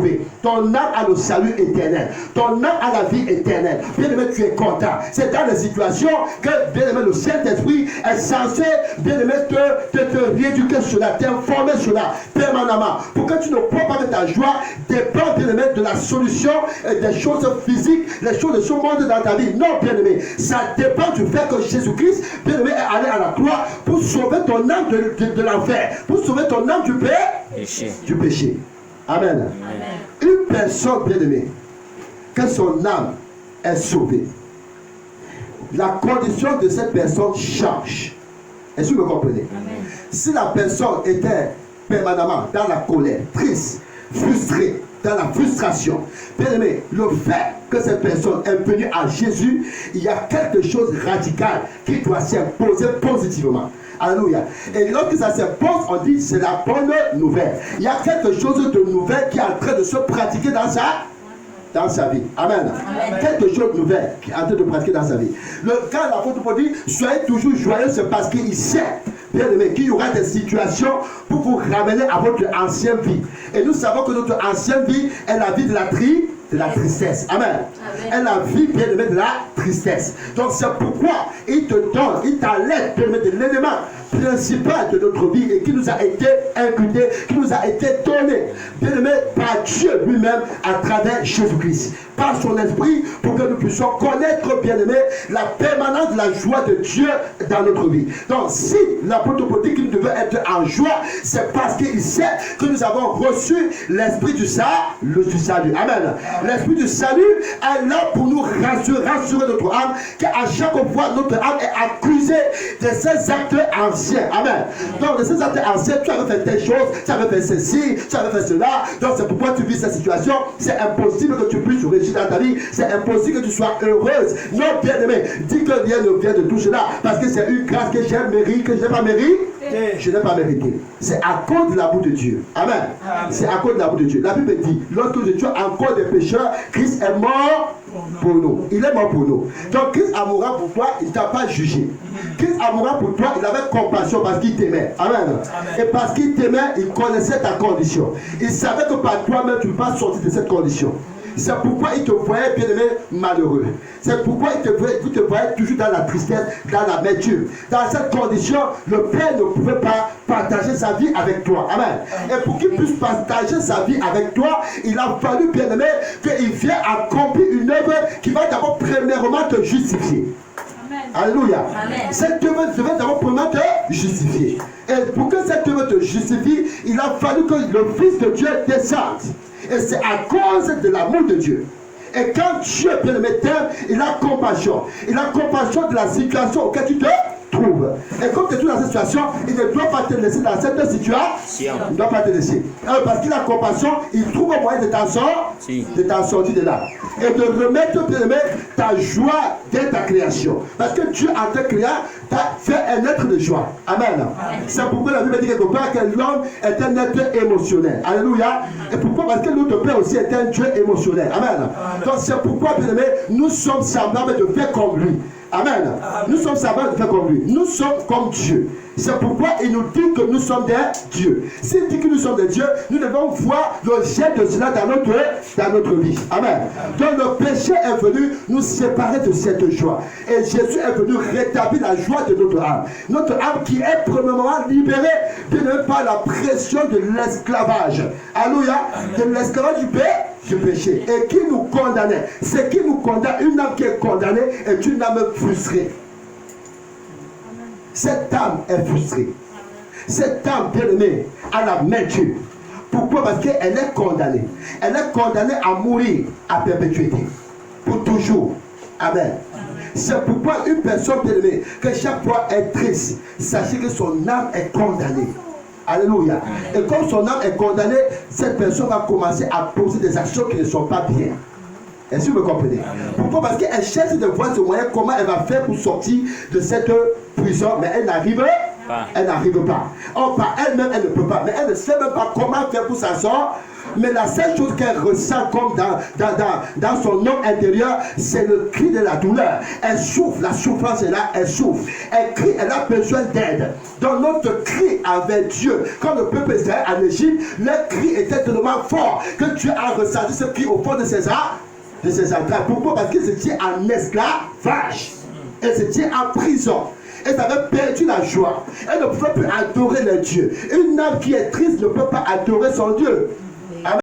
sauvé. Ton âme a le salut éternel. Ton âme a la vie éternelle. Bien-aimé, tu es content. C'est dans les situations que, bien-aimé, le Saint-Esprit est censé, bien-aimé, te rééduquer cela, t'informer cela permanemment. Pour que tu ne prends pas de ta joie, dépend, bien-aimé, de la solution des choses physiques, les choses de ce monde dans ta vie. Non, bien-aimé, ça dépend du fait que Jésus-Christ, bien-aimé, est allé à la croix pour sauver ton âme de l'enfer, pour sauver ton âme du péché. Amen. Une personne, bien-aimée, que son âme est sauvée, la condition de cette personne change. Est-ce que vous me comprenez? Amen. Si la personne était permanemment dans la colère, triste, frustrée, dans la frustration, bien aimé, le fait que cette personne est venue à Jésus, il y a quelque chose de radical qui doit s'imposer positivement. Alléluia. Et lorsque ça s'impose, on dit c'est la bonne nouvelle. Il y a quelque chose de nouvel qui est en train de se pratiquer dans sa vie. Amen. Amen. Quelque chose de nouvel qui est en train de pratiquer dans sa vie. Quand l'apôtre Paul dit soyez toujours joyeux, c'est parce qu'il sait, bien aimé, qu'il y aura des situations pour vous ramener à votre ancienne vie. Et nous savons que notre ancienne vie est la vie de la tristesse. Amen. Est la vie, bien aimé, de la tristesse. Donc c'est pourquoi il te donne, il t'enlève, bien aimé, de l'élément principal de notre vie et qui nous a été inculqué, qui nous a été donné, bien aimé, par Dieu lui-même à travers Jésus-Christ, par son esprit, pour que nous puissions connaître, bien aimé, la permanence de la joie de Dieu dans notre vie. Donc si l'apôtre Paul dit qu'il devait être en joie, c'est parce qu'il sait que nous avons reçu l'esprit du salut. Amen. L'esprit du salut est là pour nous rassurer notre âme, qu'à chaque fois notre âme est accusée de ces actes anciens. Amen. Donc de ces actes anciens, tu avais fait telle chose, tu avais fait ceci, tu avais fait cela. Donc c'est pourquoi tu vis cette situation. C'est impossible que tu puisses réussir dans ta vie. C'est impossible que tu sois heureuse. Non, bien aimé, dis que rien ne vient de tout cela, parce que c'est une grâce que j'ai mérité, que je n'ai pas mérité. Je n'ai pas mérité. C'est à cause de l'amour de Dieu. Amen. C'est à cause de l'amour de Dieu. La Bible dit, lorsque nous étions encore des pécheurs, Christ est mort pour nous. Il est mort pour nous. Donc Christ a mouru pour toi, il ne t'a pas jugé. Christ a mouru pour toi, il avait compassion parce qu'il t'aimait. Amen. Et parce qu'il t'aimait, il connaissait ta condition. Il savait que par toi-même, tu ne peux pas sortir de cette condition. C'est pourquoi il te voyait, bien aimé, malheureux. C'est pourquoi il te voyait toujours dans la tristesse, dans l'amertume. Dans cette condition, le Père ne pouvait pas partager sa vie avec toi. Amen. Et pour qu'il puisse partager sa vie avec toi, il a fallu, bien aimé, qu'il vienne accomplir une œuvre qui va d'abord premièrement te justifier. Alléluia. Cette œuvre devait d'abord premièrement te justifier. Et pour que cette œuvre te justifie, il a fallu que le Fils de Dieu descende. Et c'est à cause de l'amour de Dieu. Et quand Dieu, bien aimé, t'aime, il a compassion. Il a compassion de la situation auquel tu te trouves. Et comme tu es dans cette situation, il ne doit pas te laisser dans cette situation. Il ne doit pas te laisser. Alors, parce qu'il a compassion, il trouve un moyen de t'en sortir de là. Et de remettre, bien aimé, ta joie dès ta création. Parce que Dieu, en te créant, t'a fait un être de joie. Amen. C'est pourquoi la Bible dit quelque part que l'homme est un être émotionnel. Alléluia. Et pourquoi? Parce que notre Père aussi est un Dieu émotionnel. Amen. Donc c'est pourquoi, bien aimé, nous sommes semblables de faire comme lui. Amen. Nous sommes semblables de faire comme lui. Nous sommes comme Dieu. C'est pourquoi il nous dit que nous sommes des dieux. S'il dit que nous sommes des dieux, nous devons voir le jet de cela dans notre vie. Amen. Donc le péché est venu nous séparer de cette joie. Et Jésus est venu rétablir la joie de notre âme. Notre âme qui est premièrement libérée par la pression de l'esclavage. Alléluia. De l'esclavage du péché. Et qui nous condamnait. C'est qui nous condamne. Une âme qui est condamnée est une âme frustrée. Cette âme est frustrée. Cette âme, bien aimée, a la l'amertume. Pourquoi? Parce qu'elle est condamnée. Elle est condamnée à mourir à perpétuité. Pour toujours. Amen. C'est pourquoi une personne, bien aimée, que chaque fois est triste, sachez que son âme est condamnée. Alléluia. Et comme son âme est condamnée, cette personne va commencer à poser des actions qui ne sont pas bien. Est-ce que vous me comprenez? Pourquoi? Parce qu'elle cherche de voir ce moyen, comment elle va faire pour sortir de cette prison, mais elle n'arrive Elle n'arrive pas. Par elle-même, elle ne peut pas. Mais elle ne sait même pas comment faire pour s'asseoir. Mais la seule chose qu'elle ressent comme dans son homme intérieur, c'est le cri de la douleur. Elle souffre, la souffrance est là, elle souffre. Elle crie, elle a besoin d'aide. Donc notre cri avec Dieu, quand le peuple Israël en Égypte, leur cri était tellement fort que Dieu a ressenti ce cri au fond de ses entrailles. Pourquoi? Parce qu'ils étaient en esclavage. Ils étaient en prison. Elles avaient perdu la joie. Elles ne pouvaient plus adorer leur Dieu. Une âme qui est triste ne peut pas adorer son Dieu.